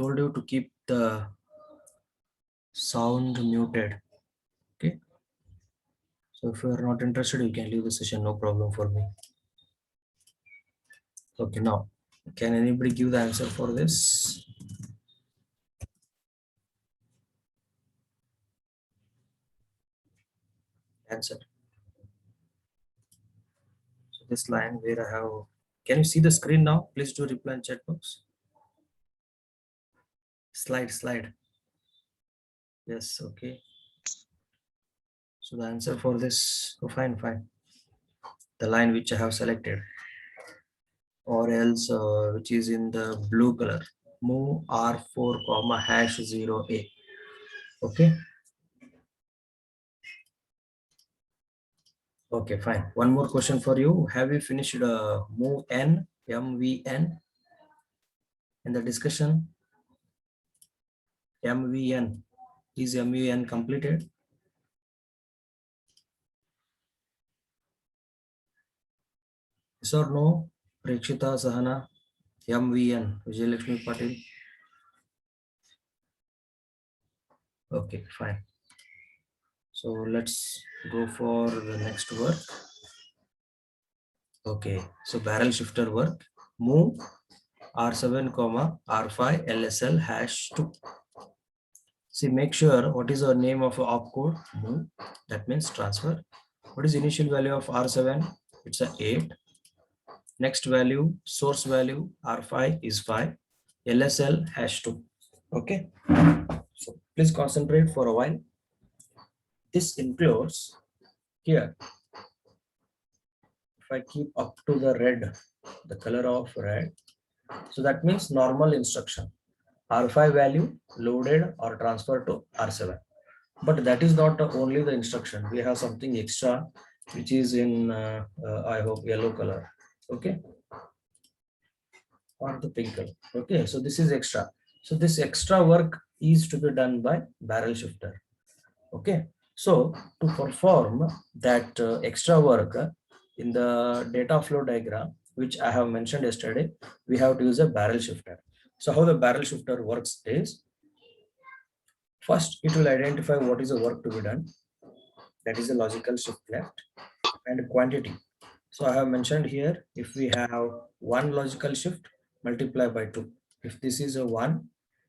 told you to keep the sound muted. Okay. So if you are not interested, you can leave the session, no problem for me. Okay, now can anybody give the answer for this? Answer. So this line where I have, can you see the screen now? Please do reply in chat box. Slide. Yes, okay. So the answer for this, oh, fine. The line which I have selected, or else which is in the blue color, move R4 comma hash 0A. Okay. Okay, fine. One more question for you. Have you finished move n, MVN in the discussion? MVN. Is MVN completed? Yes or no? Prekshita, Sahana, MVN, Vijayalakshmi Patil. Okay, fine. So let's go for the next work. Okay, so barrel shifter work. Move R7 comma R5 LSL hash 2. See, make sure what is the name of opcode. Move. That means transfer. What is initial value of R7? It's a 8. Next value, source value R5 is 5. LSL hash 2. Okay. So please concentrate for a while. This includes here. If I keep up to the red, the color of red, so that means normal instruction. R5 value loaded or transferred to R7. But that is not only the instruction. We have something extra, which is in, I hope, yellow color. Okay. Or the pink color. Okay. So this is extra. So this extra work is to be done by barrel shifter. Okay. So to perform that extra work in the data flow diagram, which I have mentioned yesterday, we have to use a barrel shifter. So how the barrel shifter works is, first it will identify what is the work to be done. That is a logical shift left and quantity. So I have mentioned here, if we have one logical shift, multiply by 2. If this is a 1,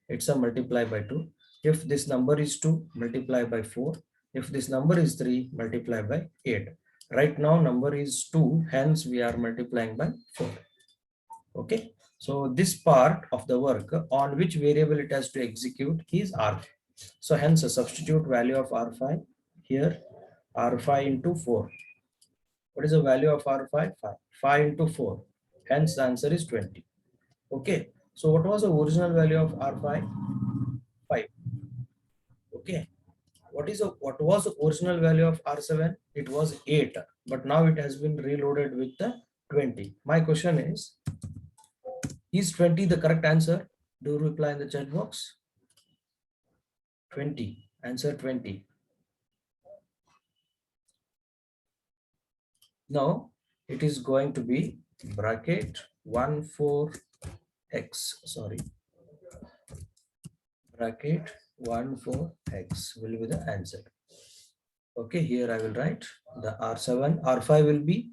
it's a multiply by 2. If this number is 2, multiply by 4. If this number is 3, multiply by 8. Right now number is 2, hence we are multiplying by 4. Okay. So this part of the work on which variable it has to execute is R5. So hence a substitute value of R5 here, R5 into 4. What is the value of R5? 5. 5 into 4. Hence the answer is 20. Okay. So what was the original value of R5? 5. Okay. What was the original value of R7? It was 8. But now it has been reloaded with the 20. My question is 20 the correct answer? Do reply in the chat box. 20. Answer 20. Now it is going to be bracket 14x, sorry, bracket 14x will be the answer. Okay, here I will write the R7, R5 will be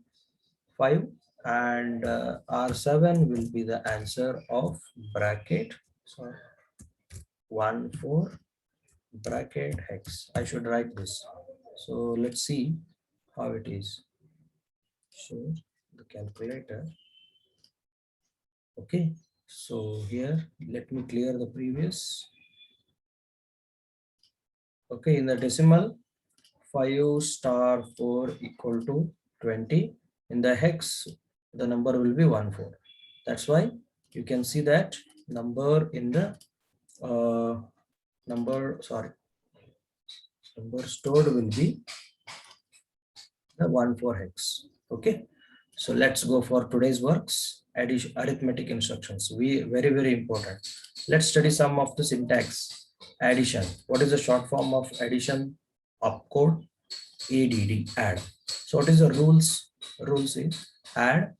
5 and R7 will be the answer of bracket, so 14 bracket hex. I should write this. So let's see how it is. So the calculator. Okay, so here let me clear the previous. Okay, in the decimal 5 star 4 equal to 20. In the hex the number will be 14. That's why you can see that number in the number stored will be the 14 hex. Okay, so let's go for today's works. Addition, arithmetic instructions, we very important. Let's study some of the syntax. Addition, what is the short form of addition? Opcode ADD, add. So what is the rules? rules is add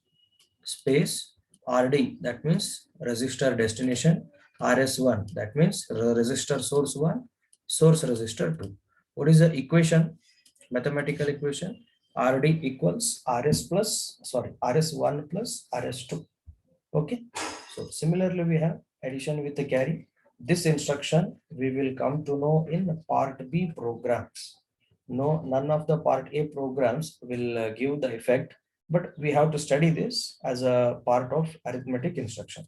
space RD, that means register destination, RS1, that means register source 1, source register 2. What is the equation? Mathematical equation. RD equals RS1 plus RS2. Okay. So similarly, we have addition with the carry. This instruction we will come to know in part B programs. No, none of the part A programs will give the effect, but we have to study this as a part of arithmetic instruction.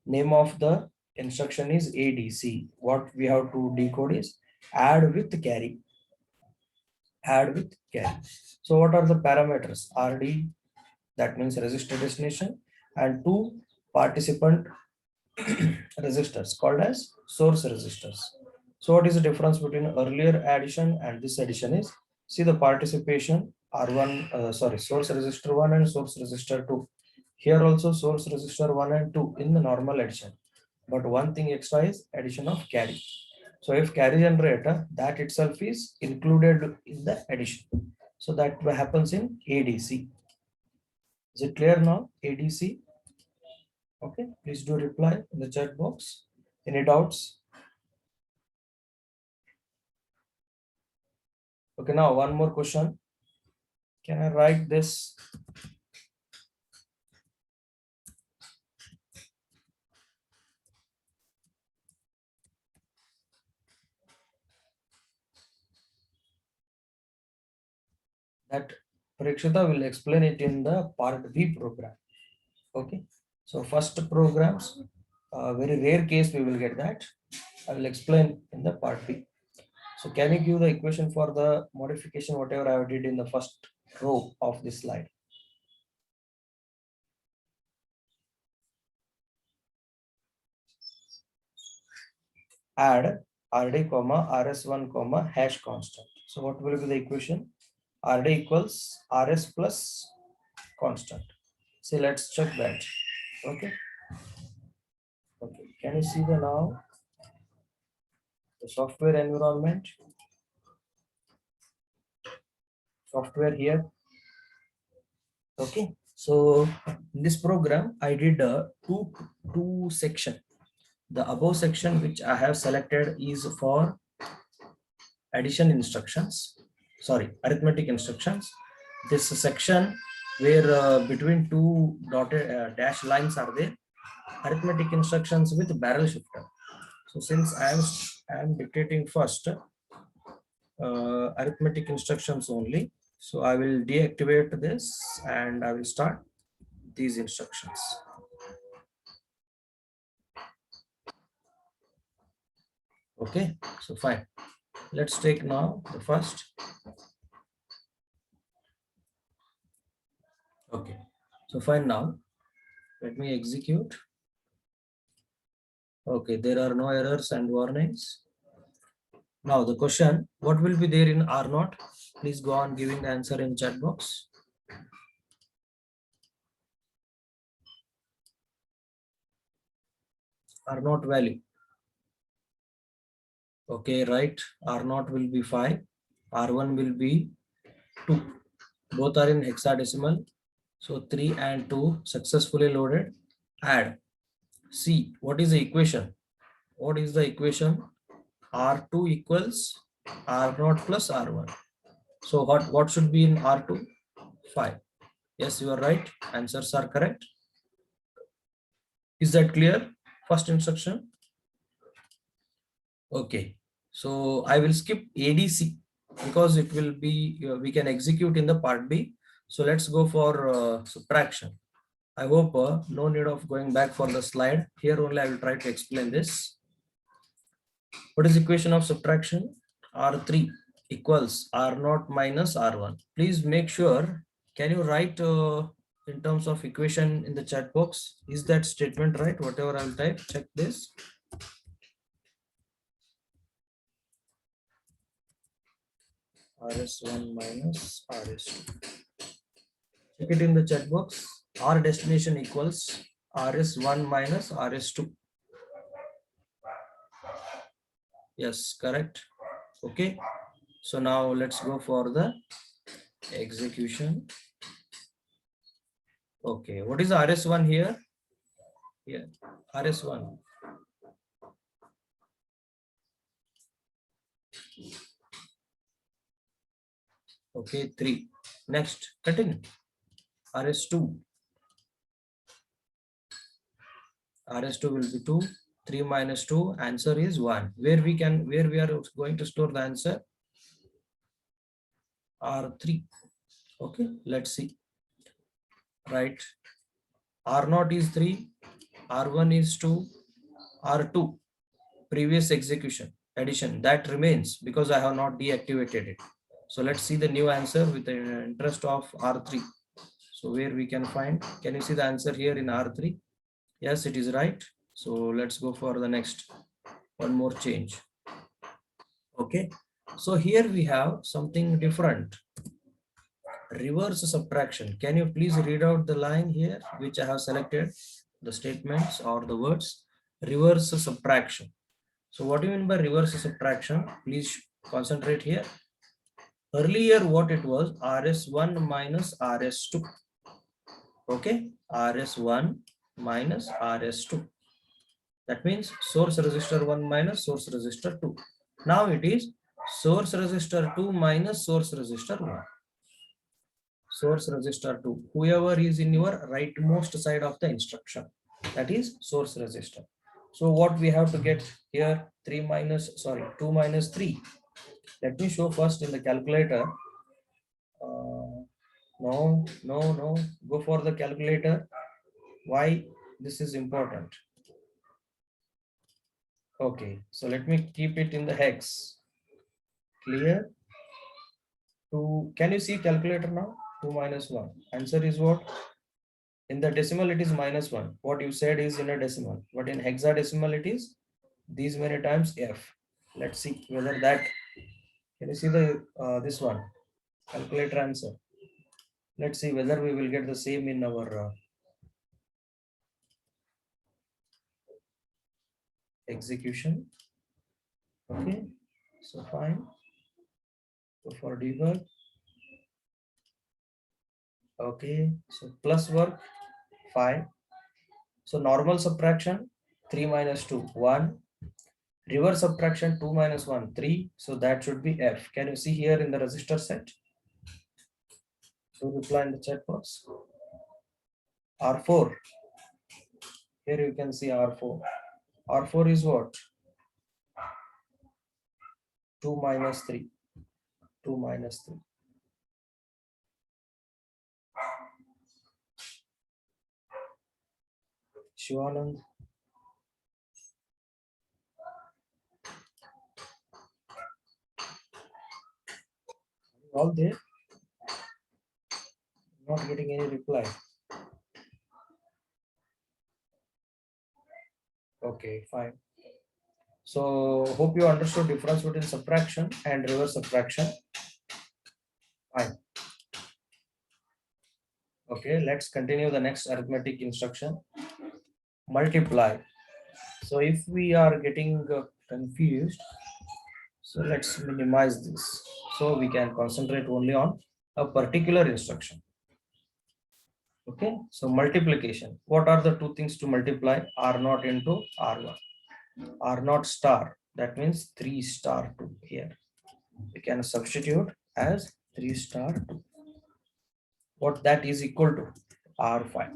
Name of the instruction is ADC. What we have to decode is add with carry. Add with carry. So what are the parameters? RD, that means register destination, and two participant resistors called as source resistors. So what is the difference between earlier addition and this addition is, see the participation R1, source resistor 1 and source resistor 2. Here also source resistor 1 and 2 in the normal addition. But one thing extra is addition of carry. So if carry generator, that itself is included in the addition. So that happens in ADC. Is it clear now? ADC. Okay, please do reply in the chat box. Any doubts? Okay, now one more question. Can I write this? That Prekshita will explain it in the part B program. Okay, so first programs, very rare case we will get that. I will explain in the part B. So can you give the equation for the modification, whatever I did in the first row of this slide? Add RD comma RS1 comma hash constant. So what will be the equation? RD equals RS plus constant. So let's check that. Okay. Okay. Can you see the now the software environment? Software here. Okay. So in this program, I did a two section. The above section which I have selected is for addition instructions. Sorry, arithmetic instructions. This section where between two dotted dash lines are there, arithmetic instructions with barrel shifter. So since I am dictating first arithmetic instructions only, so I will deactivate this and I will start these instructions. Okay, so fine. Let's take now the first. Okay, so fine now. Let me execute. Okay, there are no errors and warnings. Now the question, what will be there in R0? Please go on giving the answer in chat box. R0 value. Okay, right. R0 will be 5. R1 will be 2. Both are in hexadecimal. So 3 and 2 successfully loaded. Add. See, what is the equation? What is the equation? R2 equals R0 plus R1. So what should be in R2? 5. Yes, you are right. Answers are correct. Is that clear? First instruction. Okay. So I will skip ADC because it will be, we can execute in the part B. So let's go for subtraction. I hope no need of going back for the slide. Here only I will try to explain this. What is equation of subtraction? R3 equals R0 minus R1. Please make sure, can you write in terms of equation in the chat box? Is that statement right? Whatever I will type, check this. RS1 minus RS2. Check it in the chat box. R destination equals RS1 minus RS2. Yes, correct. Okay. So now let's go for the execution. Okay, what is RS1 here? Here, RS1. Okay, 3. Next, continue. RS2. RS2 will be 2. 3 minus 2. Answer is 1. Where we are going to store the answer? R3. Okay, let's see. Right. R0 is 3. R1 is 2. R2. Previous execution. Addition. That remains because I have not deactivated it. So let's see the new answer with the interest of R3. So where we can find, can you see the answer here in R3? Yes, it is right. So let's go for the next one more change. Okay, so here we have something different. Reverse subtraction. Can you please read out the line here which I have selected, the statements or the words? Reverse subtraction. So what do you mean by reverse subtraction? Please concentrate here. Earlier what it was, RS1 minus RS2. Okay, RS1 minus RS2. That means source resistor 1 minus source resistor 2. Now it is source resistor 2 minus source resistor 1. Source resistor 2. Whoever is in your rightmost side of the instruction, that is source resistor. So what we have to get here, 2 minus 3. Let me show first in the calculator. No, go for the calculator. Why this is important? Okay, so let me keep it in the hex. Clear? 2, can you see calculator now? 2 minus 1. Answer is what? In the decimal it is minus 1. What you said is in a decimal, but in hexadecimal it is these many times F. Let's see whether that, can you see the this one? Calculator answer. Let's see whether we will get the same in our execution. Okay, so fine. Go for debug. Okay, so plus work 5. So normal subtraction 3 minus 2 1. Reverse subtraction 2 minus 1 3. So that should be F. Can you see here in the resistor set? Do reply in the chat box. R4. Here you can see R4. R4 is what? 2 minus 3. 2 minus 3. Shivanand. All there? Not getting any reply. Okay, fine. So hope you understood difference between subtraction and reverse subtraction. Fine. Okay, let's continue the next arithmetic instruction. Multiply. So if we are getting confused, so let's minimize this so we can concentrate only on a particular instruction. Okay, so multiplication. What are the two things to multiply? R0 into R1. R0 star, that means 3 star 2 here. We can substitute as 3 star 2. What that is equal to? R5.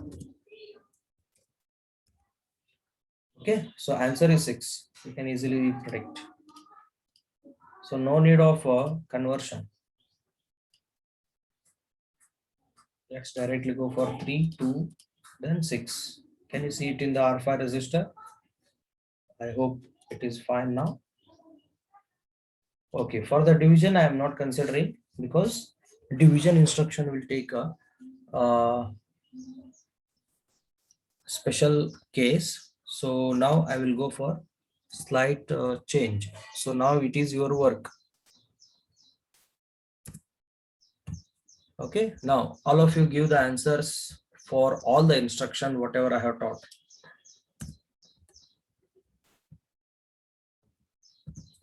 Okay, so answer is 6. You can easily predict. So no need of conversion. Let's directly go for 3, 2, then 6. Can you see it in the R5 resistor? I hope it is fine now. Okay, for the division I am not considering because division instruction will take a special case. So now I will go for slight change. So now it is your work. Okay, now all of you give the answers for all the instruction whatever I have taught.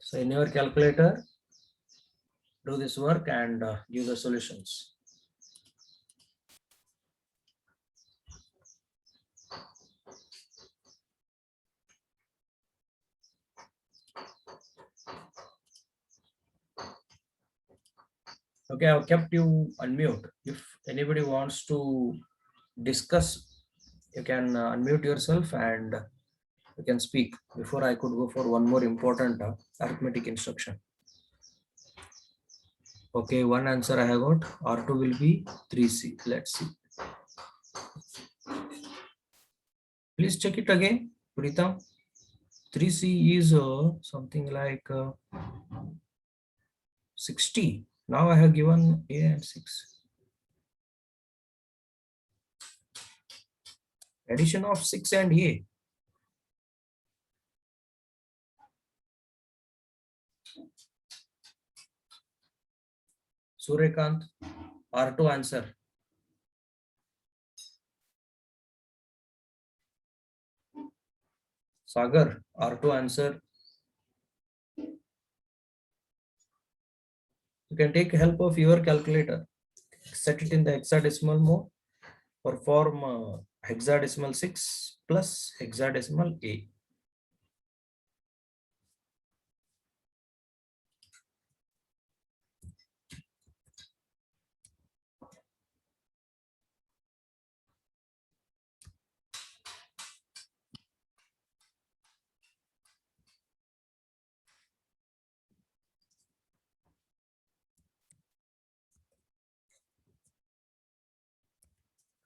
So in your calculator, do this work and give the solutions. Okay, I've kept you unmute. If anybody wants to discuss, you can unmute yourself and you can speak. Before I could go for one more important arithmetic instruction. Okay, one answer I have got. R2 will be 3C. Let's see. Please check it again, Prita. 3C is something like 60. Now I have given A and 6. Addition of 6 and A. Suryakant, R2 answer. Sagar, R2 answer. You can take help of your calculator. Set it in the hexadecimal mode. Perform hexadecimal 6 plus hexadecimal A.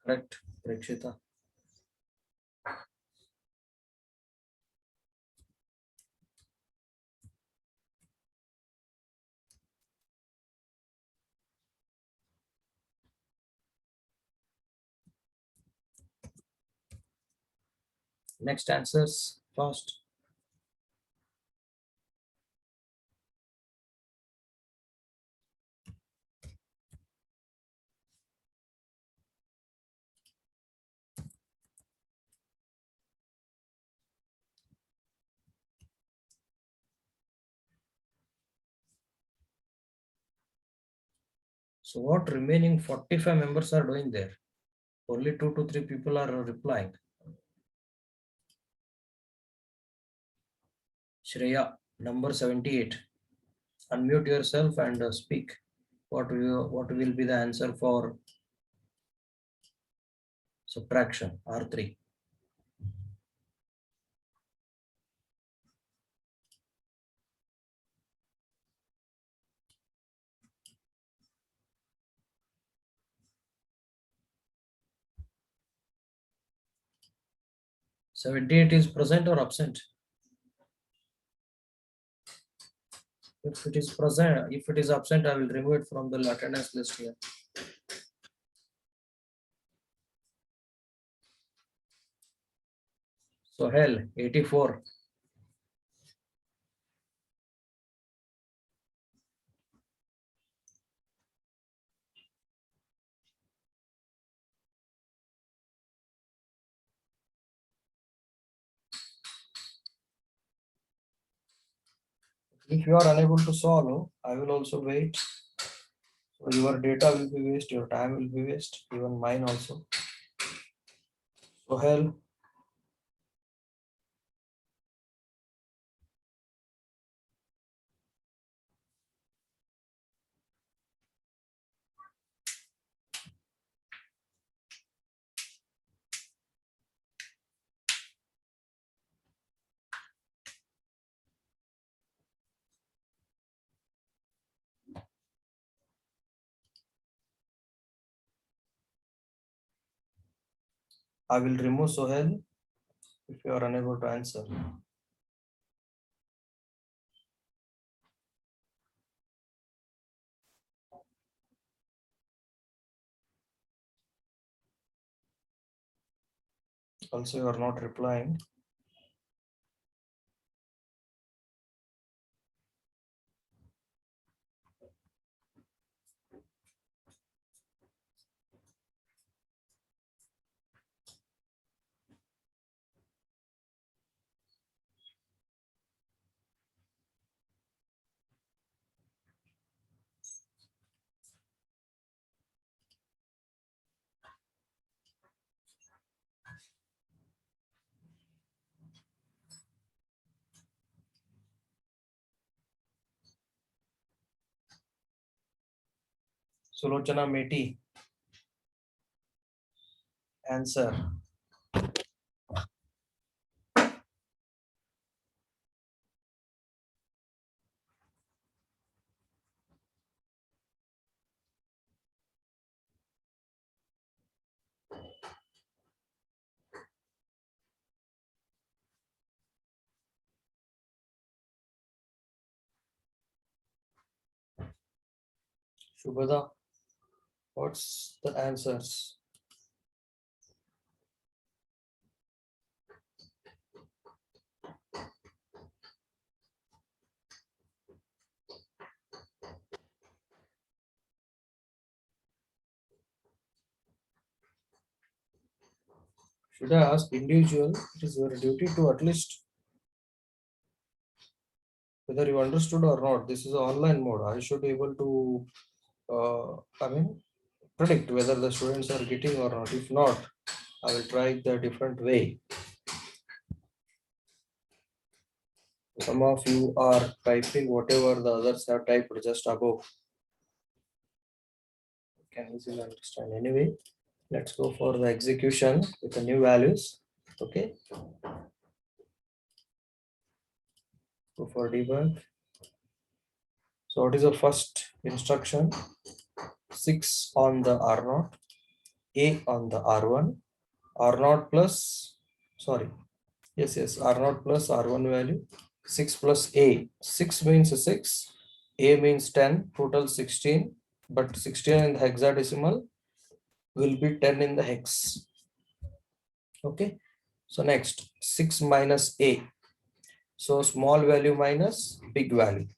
Correct, Prekshita. Next answers fast. So what remaining 45 members are doing there? Only 2 to 3 people are replying. Shreya, number 78. Unmute yourself and speak. What will be the answer for subtraction R3? $78 is present or absent? If it is present, if it is absent, I will remove it from the attendance list here. So hell, 84. If you are unable to solve, I will also wait. So your data will be waste, your time will be waste, even mine also. So hell, I will remove Sohel if you are unable to answer. Also, you are not replying. Sulochana Meti. Answer. Shubhada, what's the answers? Should I ask individual? It is your duty to at least, whether you understood or not, this is an online mode. I should be able to, predict whether the students are getting or not. If not, I will try the different way. Some of you are typing whatever the others have typed just above. You can easily understand. Anyway, let's go for the execution with the new values. Okay. Go for debug. So what is the first instruction? 6 on the R0, A on the R1, R0 plus, sorry, yes, R0 plus R1 value, 6 plus A. 6 means 6, A means 10, total 16, but 16 in the hexadecimal will be 10 in the hex. Okay, so next 6 minus A. So small value minus big value.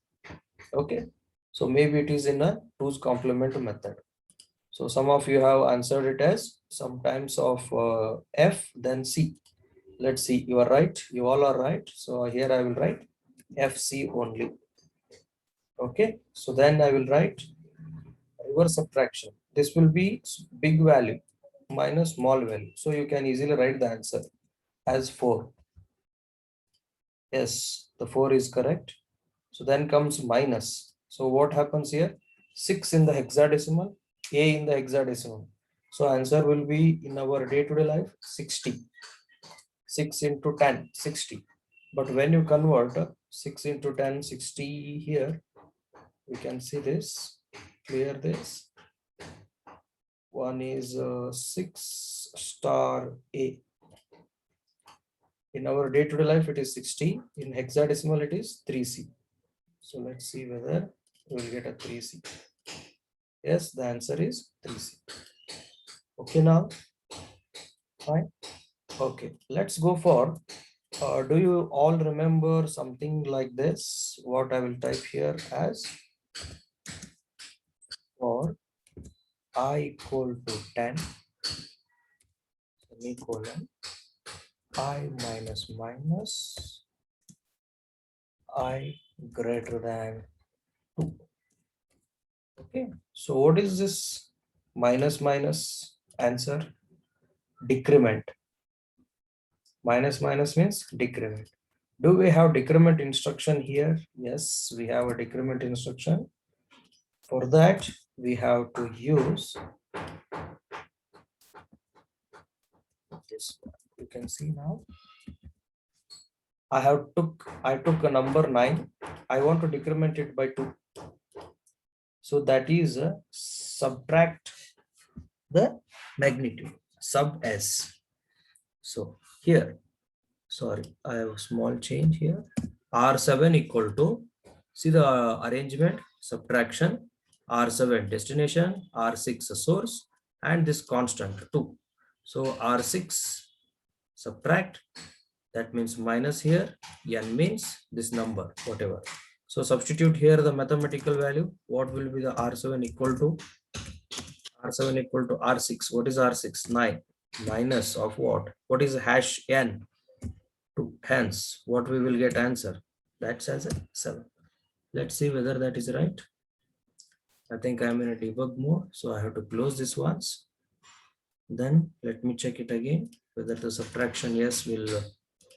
Okay, so maybe it is in a 2's complement method. So some of you have answered it as sometimes of F then C. Let's see, you are right, you all are right. So here I will write FC only. Okay, so then I will write reverse subtraction. This will be big value minus small value. So you can easily write the answer as 4. Yes, the 4 is correct. So then comes minus. So what happens here? 6 in the hexadecimal, A in the hexadecimal. So answer will be in our day-to-day life 60. 6 into 10, 60. But when you convert 6 into 10, 60 here, we can see this, clear this. One is 6 star A. In our day-to-day life, it is 60. In hexadecimal, it is 3C. So let's see whether we will get a 3C. Yes, the answer is 3C. Okay, now, fine. Okay, let's go for, do you all remember something like this? What I will type here as for I equal to 10, semicolon, I minus minus, I greater than 2. Okay, so what is this minus minus answer? Decrement. Minus minus means decrement. Do we have decrement instruction here? Yes, we have a decrement instruction. For that, we have to use this. You can see now. I took a number 9. I want to decrement it by 2. So that is subtract the magnitude, sub s. So here, sorry, I have a small change here. R7 equal to, see the arrangement, subtraction, R7 destination, R6 source, and this constant 2. So R6 subtract, that means minus here, n means this number, whatever. So substitute here the mathematical value. What will be the R7 equal to? R7 equal to R6. What is R6? 9 minus of what? What is hash n? 2. Hence, what we will get answer? That's as a 7. Let's see whether that is right. I think I'm in a debug mode, so I have to close this once. Then let me check it again, whether the subtraction, yes, will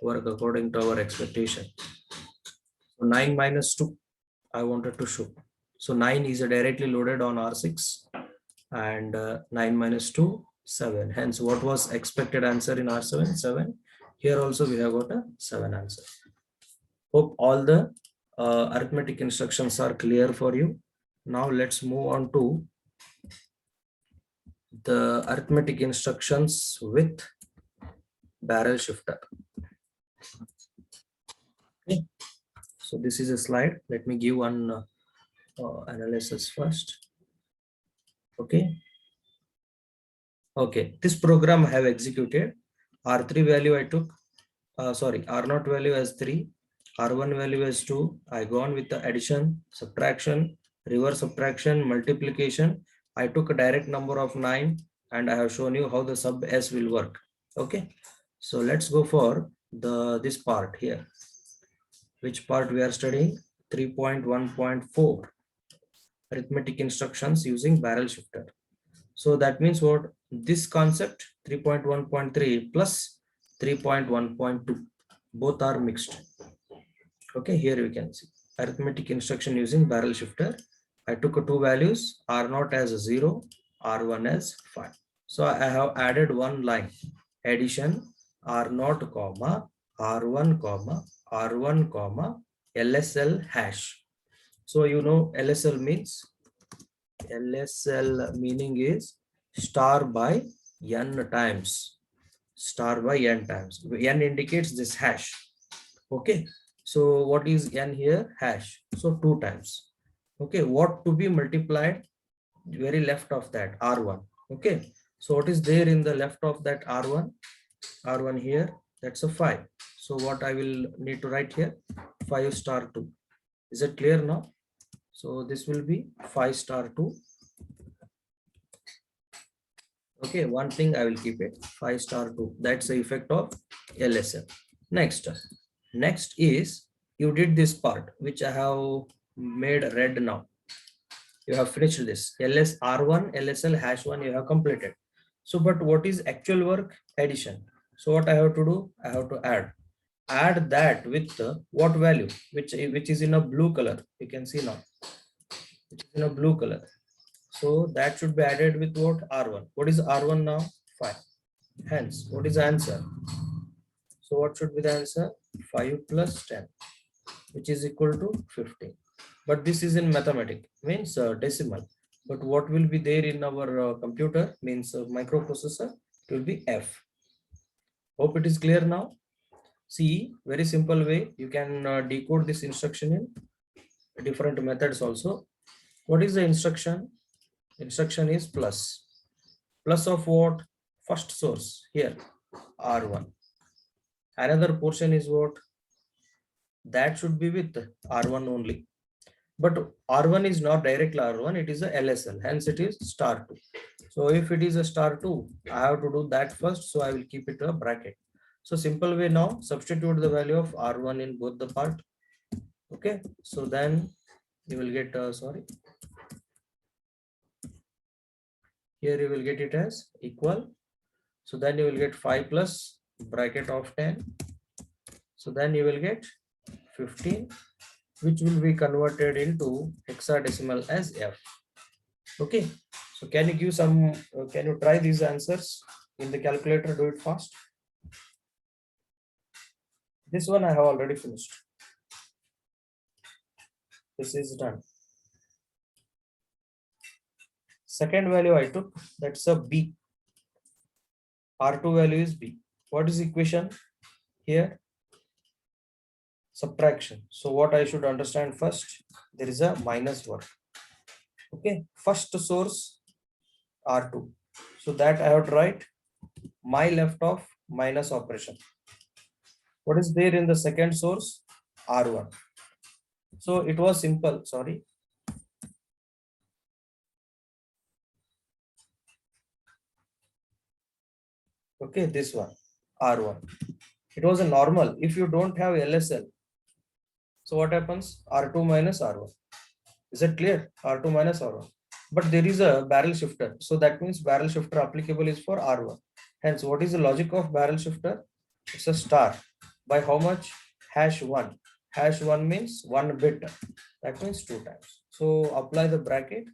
work according to our expectation. So 9 minus 2, I wanted to show. So 9 is directly loaded on R6. and 9 minus 2, 7. Hence, what was expected answer in R7? 7. Here also we have got a 7 answer. Hope all the arithmetic instructions are clear for you. Now let's move on to the arithmetic instructions with barrel shifter. Okay. So this is a slide. Let me give one analysis first. Okay. Okay. This program I have executed. R3 value I took. Sorry, R0 value as 3. R1 value as 2. I go on with the addition, subtraction, reverse subtraction, multiplication. I took a direct number of 9 and I have shown you how the sub s will work. Okay. So let's go for this part here. Which part we are studying? 3.1.4 arithmetic instructions using barrel shifter. So that means what? This concept 3.1.3 plus 3.1.2 both are mixed. Okay, here you can see arithmetic instruction using barrel shifter. I took two values, R0 as 0, R1 as 5. So I have added one line, addition R0 comma R1 comma R1 comma LSL hash. So you know LSL means, LSL meaning is star by n times, star by n times. N indicates this hash. Okay, so what is n here? Hash. So 2 times. Okay, what to be multiplied? Very left of that, R1. Okay, so what is there in the left of that R1? R1 here, that's a 5. So what I will need to write here? 5 star 2. Is it clear now? So this will be 5 star 2. Okay, one thing I will keep it 5 star 2. That's the effect of LSL. Next is you did this part which I have made red now. You have finished this LS R1 LSL hash 1 you have completed. So but what is actual work? Addition. So what I have to do? I have to add that with what value, which is in a blue color. You can see now, which is in a blue color. So that should be added with what? R1. What is R1 now? 5. Hence, what is the answer? So what should be the answer? 5 plus 10, which is equal to 15. But this is in mathematics, means decimal. But what will be there in our computer, means microprocessor, it will be F. Hope it is clear now. See, very simple way you can decode this instruction in different methods also. What is the instruction? Instruction is plus. Plus of what? First source here, R1. Another portion is what? That should be with R1 only. But R1 is not directly R1, it is a LSL, hence it is star 2. So if it is a star 2, I have to do that first, so I will keep it a bracket. So simple way now, substitute the value of R1 in both the part. Okay, so then you will get, here you will get it as equal. So then you will get 5 plus bracket of 10. So then you will get 15, which will be converted into hexadecimal as F. Okay, so can you give some, can you try these answers in the calculator? Do it fast. This one I have already finished. This is done. Second value I took, that's a B. R2 value is B. What is equation here? Subtraction. So what I should understand first, there is a minus one. Okay, first source R2. So that I have to write my left of minus operation. What is there in the second source? R1. So it was simple, sorry. Okay, this one, R1. It was a normal. If you don't have LSL, so what happens? R2 minus R1. Is it clear? R2 minus R1. But there is a barrel shifter. So that means barrel shifter applicable is for R1. Hence, what is the logic of barrel shifter? It's a star. By how much? Hash 1. Hash 1 means 1 bit. That means 2 times. So apply the bracket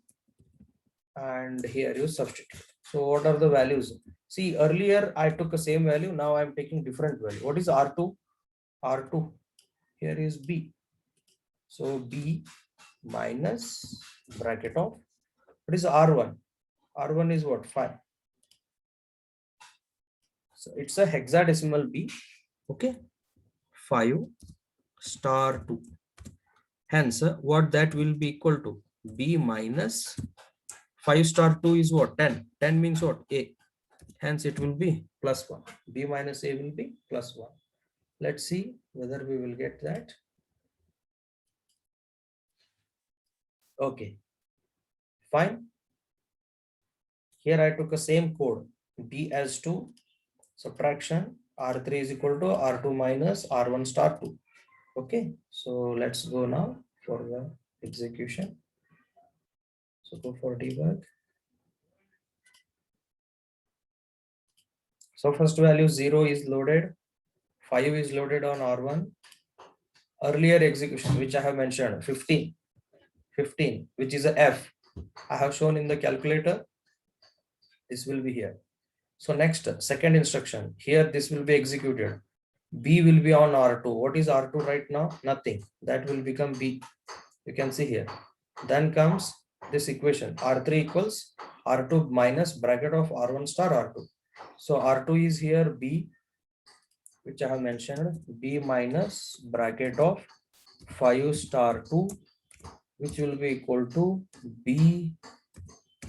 and here you substitute. So what are the values? See, earlier I took the same value, now I'm taking different value. What is R2? R2 here is B. So B minus bracket of, what is R1? R1 is what? 5. So it's a hexadecimal B. Okay, 5 star 2. Hence, what that will be equal to? B minus 5 star 2 is what? 10. 10 means what? A. Hence, it will be plus 1. B minus A will be plus 1. Let's see whether we will get that. Okay, fine. Here I took the same code. B as 2, subtraction, R3 is equal to R2 minus R1 star 2. Okay, so let's go now for the execution. So go for debug. So first value 0 is loaded, 5 is loaded on R1. Earlier execution, which I have mentioned, 15, which is a F, I have shown in the calculator. This will be here. So next, second instruction, here this will be executed. B will be on R2. What is R2 right now? Nothing. That will become B. You can see here. Then comes this equation, R3 equals R2 minus bracket of R1 star R2. So R2 is here B, which I have mentioned, B minus bracket of 5 star 2, which will be equal to B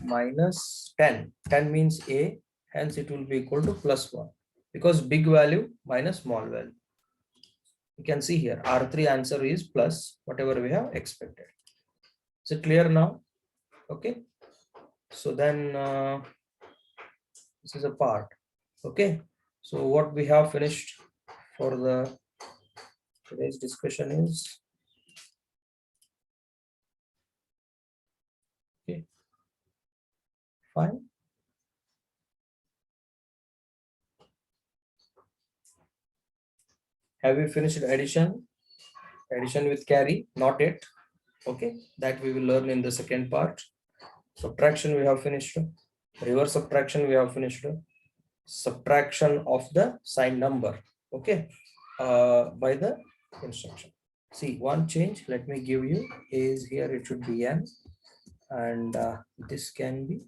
minus 10. 10 means A, hence it will be equal to plus 1, because big value minus small value. You can see here R3 answer is plus whatever we have expected. Is it clear now? Okay, so then this is a part. Okay, so what we have finished for the today's discussion is, okay, fine. Have we finished addition with carry? Not yet. Okay, that we will learn in the second part. Subtraction we have finished, reverse subtraction we have finished, subtraction of the signed number, okay, by the instruction. See, one change, let me give you, is here it should be n, and this can be